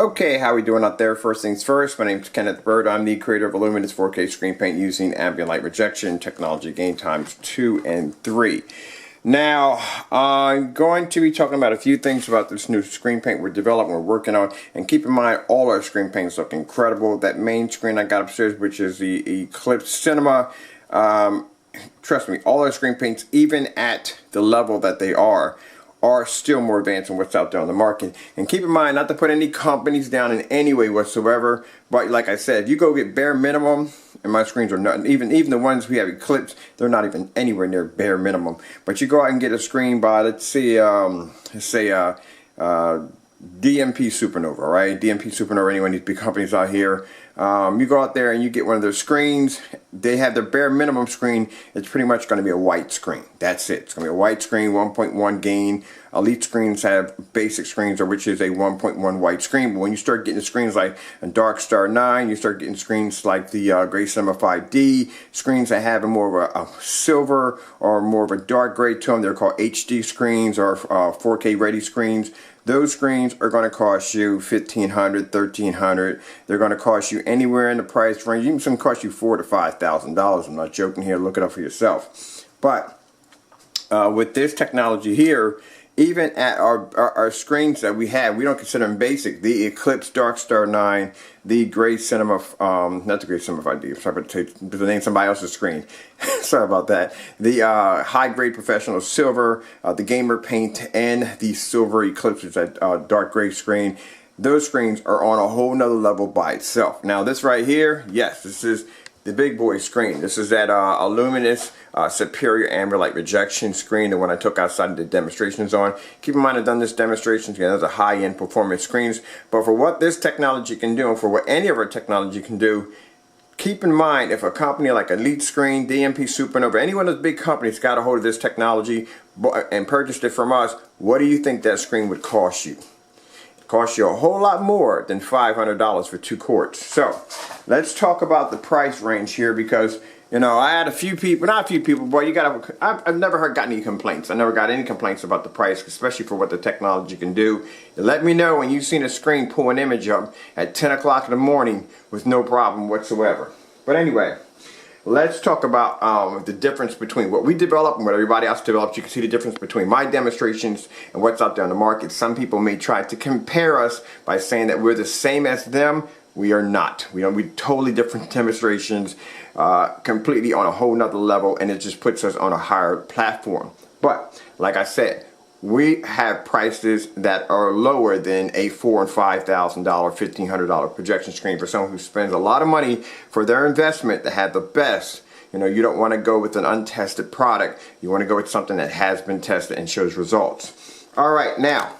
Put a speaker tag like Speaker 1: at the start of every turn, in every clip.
Speaker 1: Okay, how we doing out there? First things first, my name is Kenneth Bird. I'm the creator of luminous 4K screen paint using ambient light rejection technology gain times 2 and 3. Now, I'm going to be talking about a few things about this new screen paint we're developing, we're working on, and keep in mind all our screen paints look incredible. That main screen I got upstairs, which is the Eclipse Cinema, trust me, all our screen paints, even at the level that they are still more advanced than what's out there on the market. And keep in mind, not to put any companies down in any way whatsoever, but like I said, if you go get bare minimum, and my screens are not, even the ones we have Eclipse, they're not even anywhere near bare minimum. But you go out and get a screen by, let's say DMP Supernova, right? DMP Supernova, any one of these big companies out here. You go out there and you get one of their screens. They have their bare minimum screen. It's pretty much going to be a white screen. That's it. It's going to be a white screen, 1.1 gain. Elite screens have basic screens, which is a 1.1 white screen. But when you start getting screens like a Dark Star 9, you start getting screens like the Gray Cinema 5D, screens that have more of a silver or more of a dark gray to them. They're called HD screens or 4K ready screens. Those screens are going to cost you $1,500, $1,300. They're going to cost you anywhere in the price range. Even some cost you $4,000 to $5,000. I'm not joking here. Look it up for yourself. But with this technology here, even at our screens that we have, we don't consider them basic. The Eclipse Dark Star 9, the Gray Cinema, not the Gray Cinema 5D, sorry to name somebody else's screen. Sorry about that. The high grade professional silver, the gamer paint, and the silver Eclipse, is that dark gray screen. Those screens are on a whole nother level by itself. Now this right here, yes, this is the big boy screen. This is that luminous superior ambient light rejection screen, the one I took outside and did demonstrations on. Keep in mind I've done this demonstrations, again, those are high-end performance screens, but for what this technology can do and for what any of our technology can do, keep in mind if a company like Elite Screen, DMP Supernova, any one of those big companies got a hold of this technology and purchased it from us, what do you think that screen would cost you? Cost you a whole lot more than $500 for 2 quarts. So let's talk about the price range here, because you know I had a few people, not a few people, but I've never gotten any complaints. I never got any complaints about the price, especially for what the technology can do. Let me know when you've seen a screen pull an image up at 10 o'clock in the morning with no problem whatsoever. But anyway, let's talk about the difference between what we develop and what everybody else develops. You can see the difference between my demonstrations and what's out there on the market. Some people may try to compare us by saying that we're the same as them. We are not. We're totally different demonstrations, completely on a whole nother level, and it just puts us on a higher platform. But like I said, we have prices that are lower than a $4,000 and $5,000, $1,500 projection screen for someone who spends a lot of money for their investment to have the best. You know, you don't want to go with an untested product. You want to go with something that has been tested and shows results. All right, now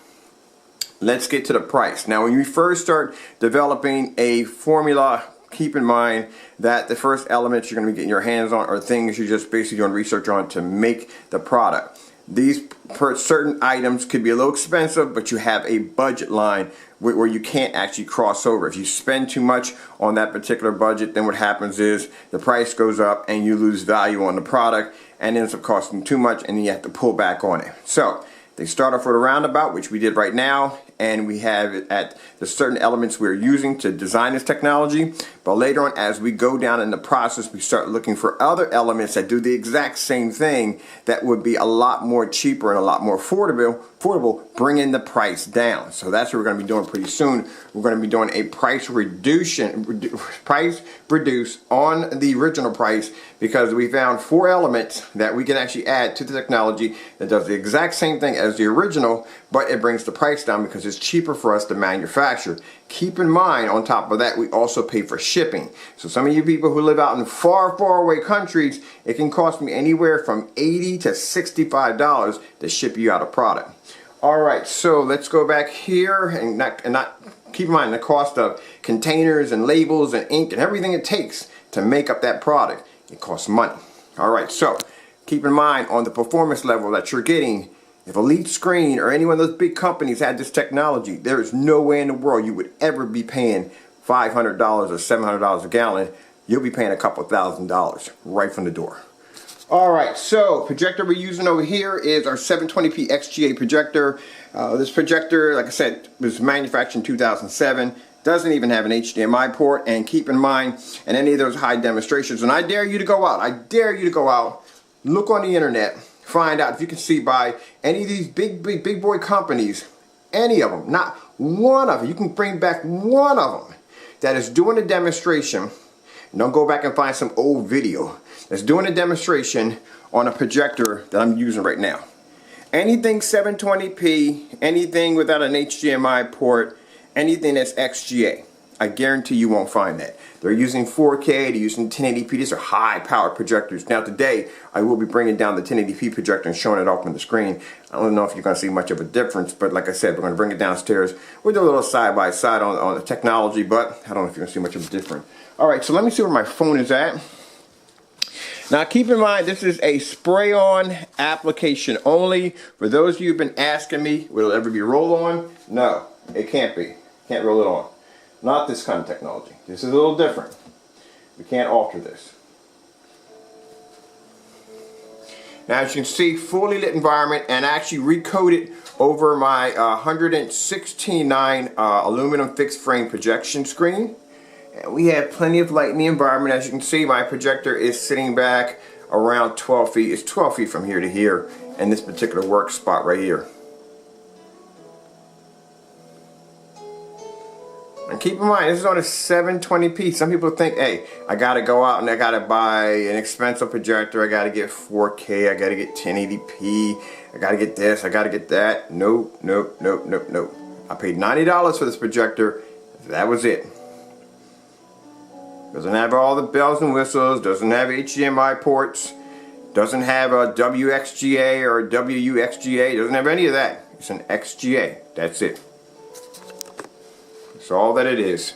Speaker 1: let's get to the price. Now, when you first start developing a formula, keep in mind that the first elements you're going to be getting your hands on are things you're just basically doing research on to make the product. These certain items could be a little expensive, but you have a budget line where you can't actually cross over. If you spend too much on that particular budget, then what happens is the price goes up and you lose value on the product and ends up costing too much, and you have to pull back on it. So they start off with a roundabout, which we did right now, and we have it at the certain elements we're using to design this technology. But later on, as we go down in the process, we start looking for other elements that do the exact same thing that would be a lot more cheaper and a lot more affordable, bringing the price down. So that's what we're going to be doing pretty soon. We're going to be doing a price reduce on the original price, because we found 4 elements that we can actually add to the technology that does the exact same thing as the original, but it brings the price down because it's cheaper for us to manufacture. Keep in mind, on top of that, we also pay for shipping. So some of you people who live out in far, far away countries, it can cost me anywhere from $80 to $65 to ship you out a product. All right, so let's go back here and not keep in mind the cost of containers and labels and ink and everything it takes to make up that product. It costs money. All right, so keep in mind on the performance level that you're getting, if Elite Screen or any one of those big companies had this technology, there is no way in the world you would ever be paying $500 or $700 a gallon. You'll be paying a couple $1,000s right from the door. Alright, so projector we're using over here is our 720p XGA projector. This projector, like I said, was manufactured in 2007. Doesn't even have an HDMI port, and keep in mind, in any of those high demonstrations, and I dare you to go out, look on the internet, find out if you can see by any of these big boy companies, any of them, not one of them, you can bring back one of them that is doing a demonstration. Don't go back and find some old video that's doing a demonstration on a projector that I'm using right now. Anything 720p, anything without an HDMI port, anything that's XGA, I guarantee you won't find that. They're using 4K, they're using 1080p. These are high powered projectors. Now today, I will be bringing down the 1080p projector and showing it off on the screen. I don't know if you're going to see much of a difference, but like I said, we're going to bring it downstairs. We'll do a little side by side on the technology, but I don't know if you're going to see much of a difference. Alright, so let me see where my phone is at. Now keep in mind, this is a spray-on application only. For those of you who've been asking me, will it ever be roll-on? No, it can't be. Can't roll it on. Not this kind of technology. This is a little different. We can't alter this. Now as you can see, fully lit environment, and I actually recoded over my 116.9 aluminum fixed frame projection screen. And we have plenty of light in the environment. As you can see, my projector is sitting back around 12 feet. It's 12 feet from here to here in this particular work spot right here. And keep in mind, this is on a 720p. Some people think, hey, I gotta go out and I gotta buy an expensive projector. I gotta get 4K, I gotta get 1080p, I gotta get this, I gotta get that. Nope, nope, nope, nope, nope. I paid $90 for this projector. That was it. Doesn't have all the bells and whistles, doesn't have HDMI ports, doesn't have a WXGA or a WUXGA, doesn't have any of that. It's an XGA. That's it. That's all that it is.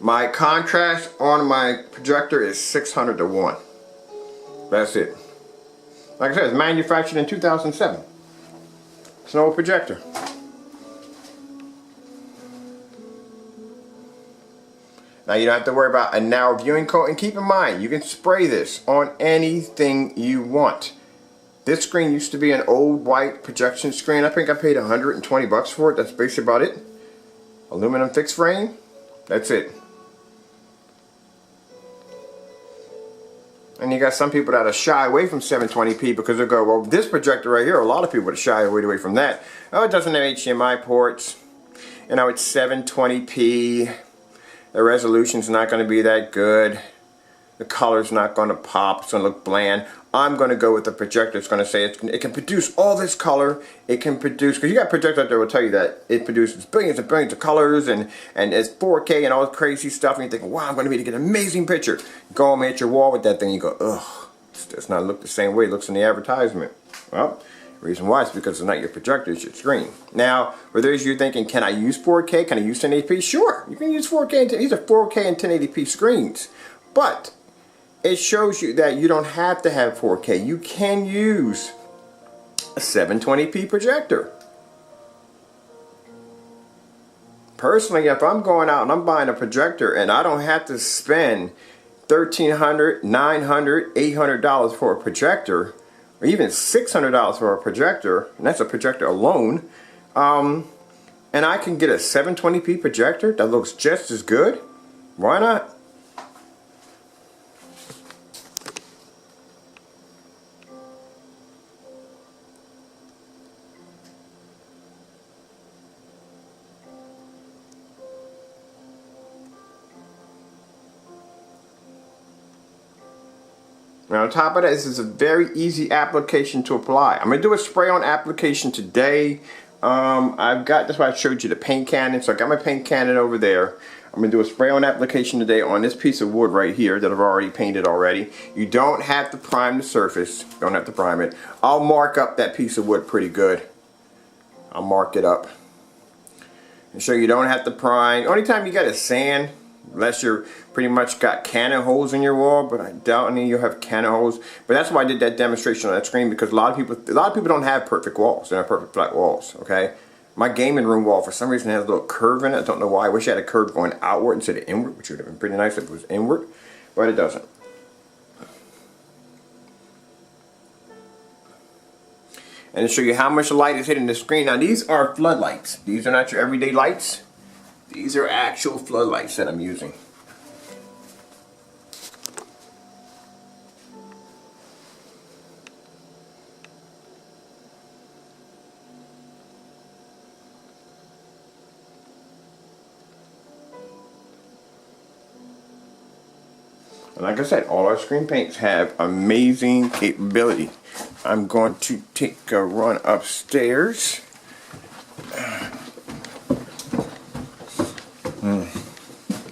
Speaker 1: My contrast on my projector is 600 to 1. That's it. Like I said, it's manufactured in 2007. It's an old projector. Now you don't have to worry about a narrow viewing cone, and keep in mind, you can spray this on anything you want. This screen used to be an old white projection screen. I think I paid 120 bucks for it. That's basically about it. Aluminum fixed frame. That's it. And you got some people that are shy away from 720p because they'll go, well, this projector right here, a lot of people are shy away from that. Oh, it doesn't have HDMI ports. You know, it's 720p. The resolution's not going to be that good. The color's not going to pop. It's going to look bland. I'm going to go with the projector. It's going to say it can produce all this color. It can produce, because you got projectors out there will tell you that it produces billions and billions of colors and it's 4K and all this crazy stuff. And you're thinking, wow, I'm going to be able to get an amazing picture. Go home and hit your wall with that thing. You go, ugh, it does not look the same way it looks in the advertisement. Well, the reason why is because it's not your projector, it's your screen. Now, for those of you thinking, can I use 4K? Can I use 1080p? Sure, you can use 4K. These are 4K and 1080p screens. But it shows you that you don't have to have 4K. You can use a 720p projector. Personally, if I'm going out and I'm buying a projector and I don't have to spend $1,300, $900, $800 for a projector, or even $600 for a projector, and that's a projector alone, and I can get a 720p projector that looks just as good, why not? Now on top of that, this is a very easy application to apply. I'm going to do a spray-on application today. That's why I showed you the paint cannon. So I got my paint cannon over there. I'm going to do a spray-on application today on this piece of wood right here that I've already painted already. You don't have to prime the surface. Don't have to prime it. I'll mark up that piece of wood pretty good. I'll mark it up. And so you don't have to prime. Only time you got is sand. Unless you're pretty much got cannon holes in your wall, but I doubt any of you have cannon holes. But that's why I did that demonstration on that screen, because a lot of people don't have perfect walls. They don't have perfect flat walls. Okay, my gaming room wall for some reason has a little curve in it. I don't know why. I wish it had a curve going outward instead of inward, which would have been pretty nice if it was inward, but it doesn't. and to show you how much light is hitting the screen. Now these are floodlights. These are not your everyday lights. These are actual floodlights that I'm using. And like I said, all our screen paints have amazing capability. I'm going to take a run upstairs.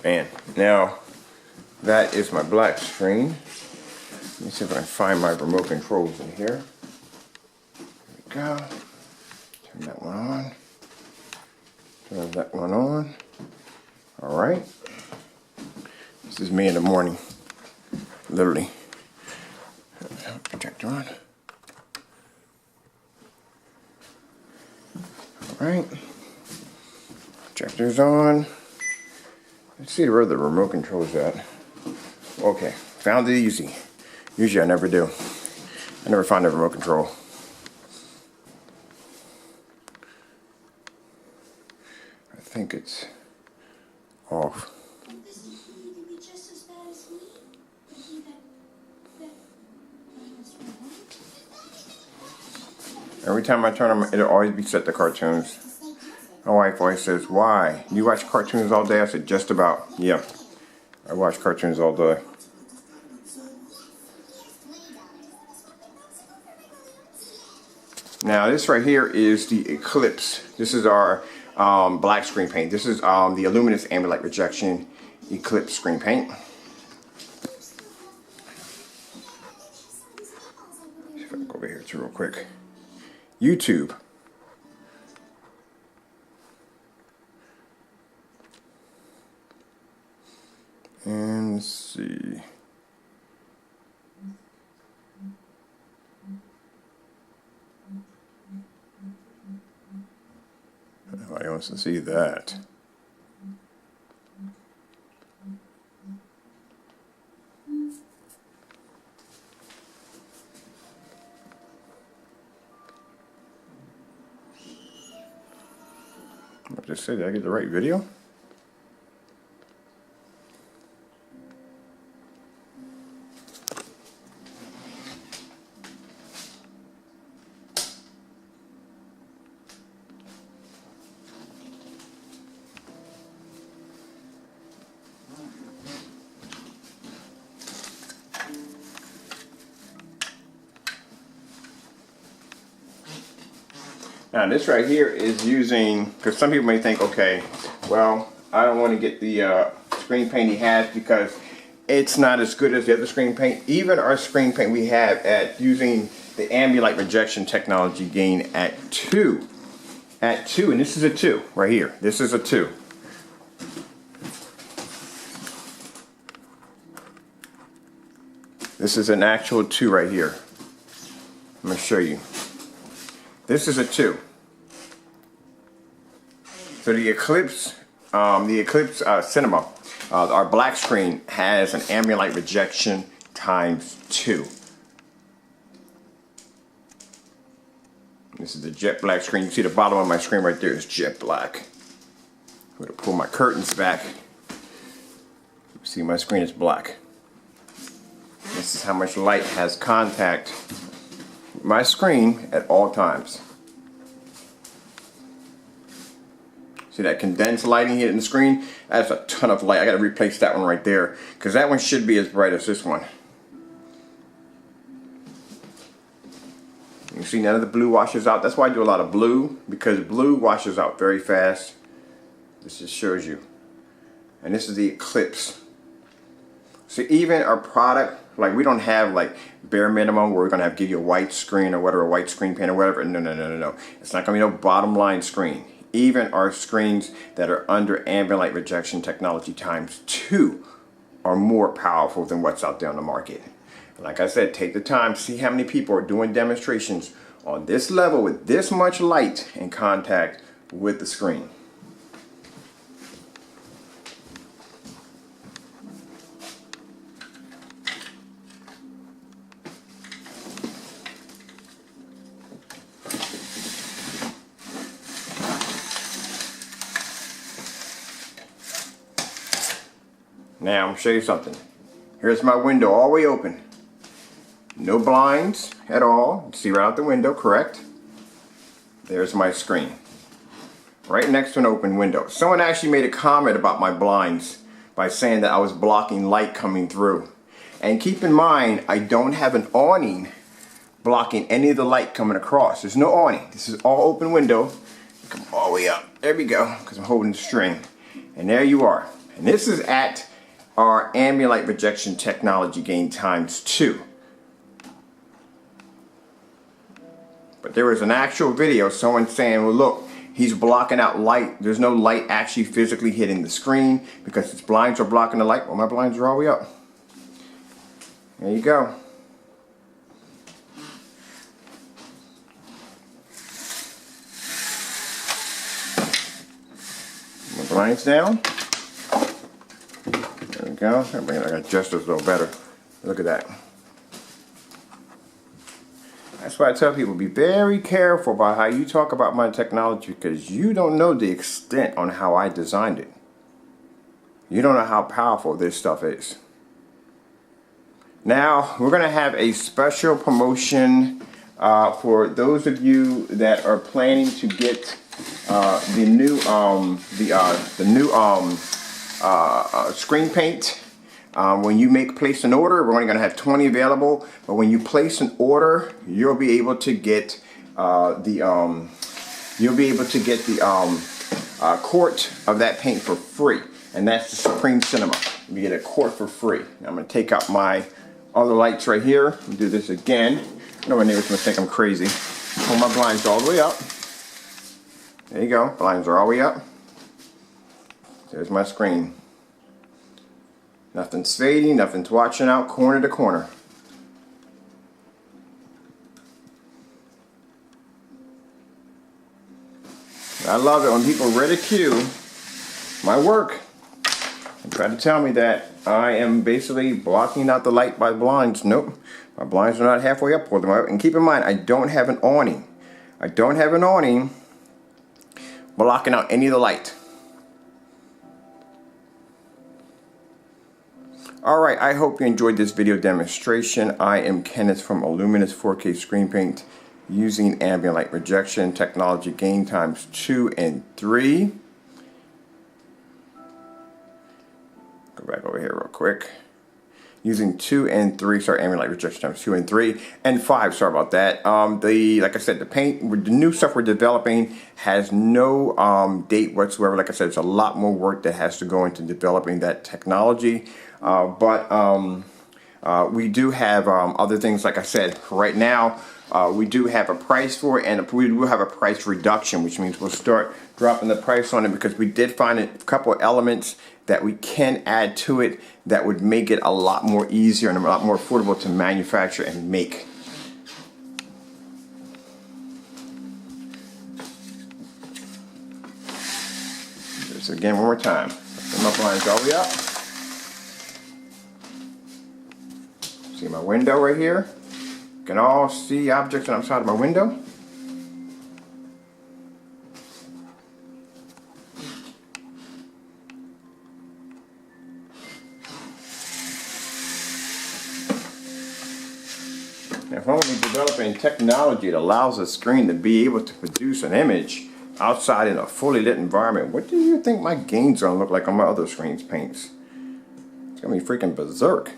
Speaker 1: Man, now that is my black screen. Let me see if I can find my remote controls in here. There we go. Turn that one on. Turn that one on. All right. This is me in the morning. Literally. Projector on. Alright. Projector's on. Let's see where the remote control's at. Okay, found it easy. Usually I never do. I never find the remote control. I think it's off. Every time I turn them, it'll always be set to cartoons. My wife always says, "Why? You watch cartoons all day?" I said, "Just about. Yeah, I watch cartoons all day." Now this right here is the Eclipse. This is our black screen paint. This is the luminous ambient light rejection Eclipse screen paint. See if I can go over here too real quick. YouTube. And let's see. Nobody wants to see that. I just said, did I get the right video? Now this right here is using, because some people may think, okay, well, I don't want to get the screen paint he has because it's not as good as the other screen paint. Even our screen paint we have at using the ambient light rejection technology gain at 2. At 2, and this is a 2 right here. This is a 2. This is an actual 2 right here. I'm going to show you. This is a 2. So the Eclipse Cinema, our black screen has an ambient light rejection times 2. This is the jet black screen. You see the bottom of my screen right there is jet black. I'm going to pull my curtains back. You see my screen is black. This is how much light has contact with my screen at all times. See that condensed lighting hitting the screen? That's a ton of light. I got to replace that one right there because that one should be as bright as this one. You see none of the blue washes out. That's why I do a lot of blue, because blue washes out very fast. This just shows you. And this is the Eclipse. So even our product, like we don't have like bare minimum where we're gonna have give you a white screen or whatever, a white screen paint or whatever. No. It's not gonna be no bottom line screen. Even our screens that are under ambient light rejection technology times 2 are more powerful than what's out there on the market. And like I said, take the time, see how many people are doing demonstrations on this level with this much light in contact with the screen. Now I'm going to show you something. Here's my window all the way open. No blinds at all. See right out the window, correct? There's my screen. Right next to an open window. Someone actually made a comment about my blinds by saying that I was blocking light coming through. And keep in mind, I don't have an awning blocking any of the light coming across. There's no awning. This is all open window. Come all the way up. There we go, because I'm holding the string. And there you are. And this is at our ambient light projection technology gain ×2. But there was an actual video, someone saying, well look, he's blocking out light. There's no light actually physically hitting the screen because his blinds are blocking the light. Well, my blinds are all the way up. There you go. My blinds down. There we go. I gotta adjust this a little better. Look at that. That's why I tell people, be very careful about how you talk about my technology because you don't know the extent on how I designed it. You don't know how powerful this stuff is. Now, we're going to have a special promotion for those of you that are planning to get the new screen paint. When you place an order, we're only going to have 20 available. But when you place an order, you'll be able to get the quart of that paint for free, and that's the Supreme Cinema. You get a quart for free. Now I'm going to take out my other lights right here and do this again. I know my neighbors must think I'm crazy. Pull my blinds all the way up. There you go. Blinds are all the way up. There's my screen. Nothing's fading, nothing's watching out corner to corner. I love it when people ridicule my work and try to tell me that I am basically blocking out the light by blinds. Nope, my blinds are not halfway up. Pull them out. And keep in mind, I don't have an awning. I don't have an awning blocking out any of the light. Alright, I hope you enjoyed this video demonstration. I am Kenneth from Luminous 4K Screen Paint using ambient light projection technology gain ×2 and 3. Go back over here real quick. Using 2 and 3, sorry, ambient light projection ×2 and 3 and 5. Sorry about that. Like I said, the new stuff we're developing has no date whatsoever. Like I said, it's a lot more work that has to go into developing that technology. We do have other things. Like I said, right now we do have a price for it, and we will have a price reduction, which means we'll start dropping the price on it because we did find a couple of elements that we can add to it that would make it a lot more easier and a lot more affordable to manufacture and make. Just again one more time. Put my blinds all the way up. See my window right here? You can all see objects outside of my window. Now, if I'm only developing technology that allows a screen to be able to produce an image outside in a fully lit environment, what do you think my gains are going to look like on my other screens paints? It's going to be freaking berserk.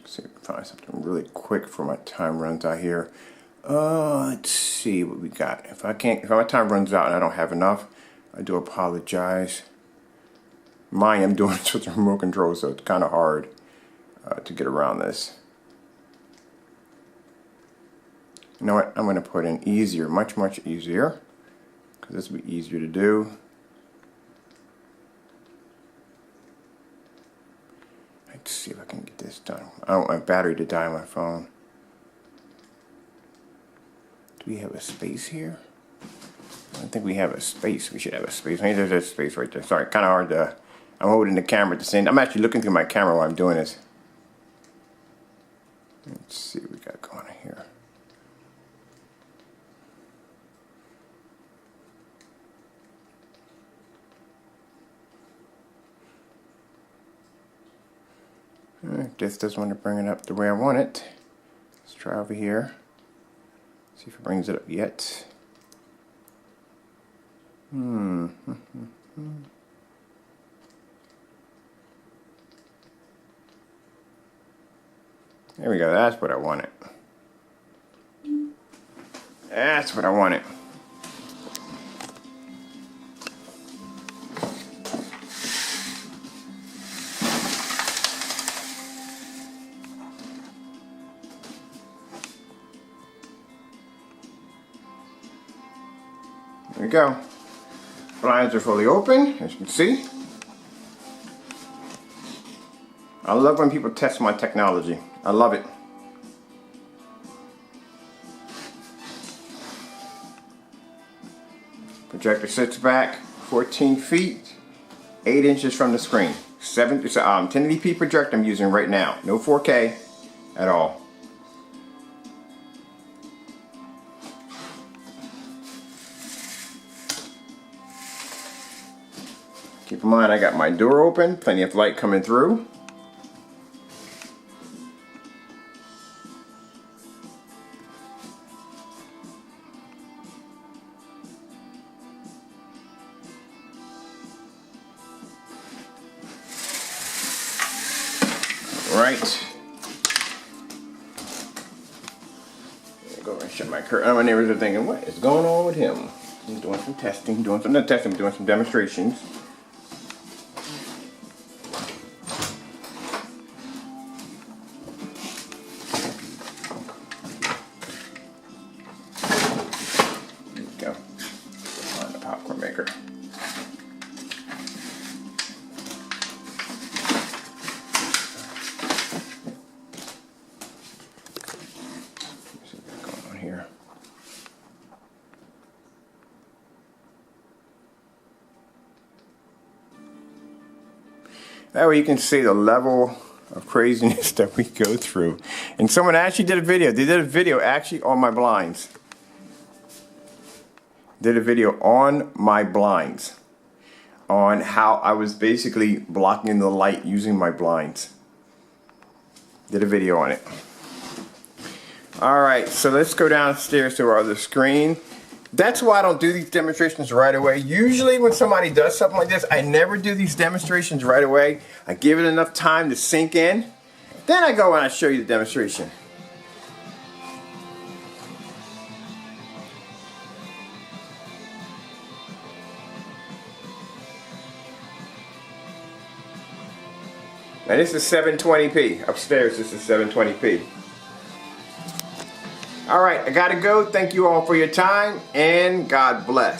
Speaker 1: See if we can find something really quick before my time runs out here. Let's see what we got. If my time runs out and I don't have enough, I do apologize. Mine, I'm doing it with the remote control, so it's kind of hard to get around this. You know what? I'm going to put in easier, much easier, because this will be easier to do. I Let's see if I can get this done. I don't want my battery to die on my phone. Do we have a space here? I don't think we have a space. We should have a space. Maybe there's a space right there. Sorry, kind of hard to... I'm holding the camera at the same... I'm actually looking through my camera while I'm doing this. Let's see what we got going on here. This doesn't want to bring it up the way I want it. Let's try over here. See if it brings it up yet. There we go. That's what I wanted. That's what I wanted. There we go. Blinds are fully open, as you can see. I love when people test my technology. I love it. Projector sits back 14 feet, 8 inches from the screen. It's a 1080p projector I'm using right now. No 4K at all. Keep in mind I got my door open, plenty of light coming through. Right. Go over and shut my curtain. My neighbors are thinking, what is going on with him? He's doing some testing, doing some demonstrations. There we go. On the popcorn maker. Here. That way you can see the level of craziness that we go through. And someone actually did a video. They did a video actually on my blinds. Did a video on my blinds. On how I was basically blocking the light using my blinds. Did a video on it. Alright, so let's go downstairs to our other screen. That's why I don't do these demonstrations right away. Usually when somebody does something like this, I never do these demonstrations right away. I give it enough time to sink in. Then I go and I show you the demonstration. Now this is 720p. Upstairs this is 720p. Alright, I gotta go. Thank you all for your time, and God bless.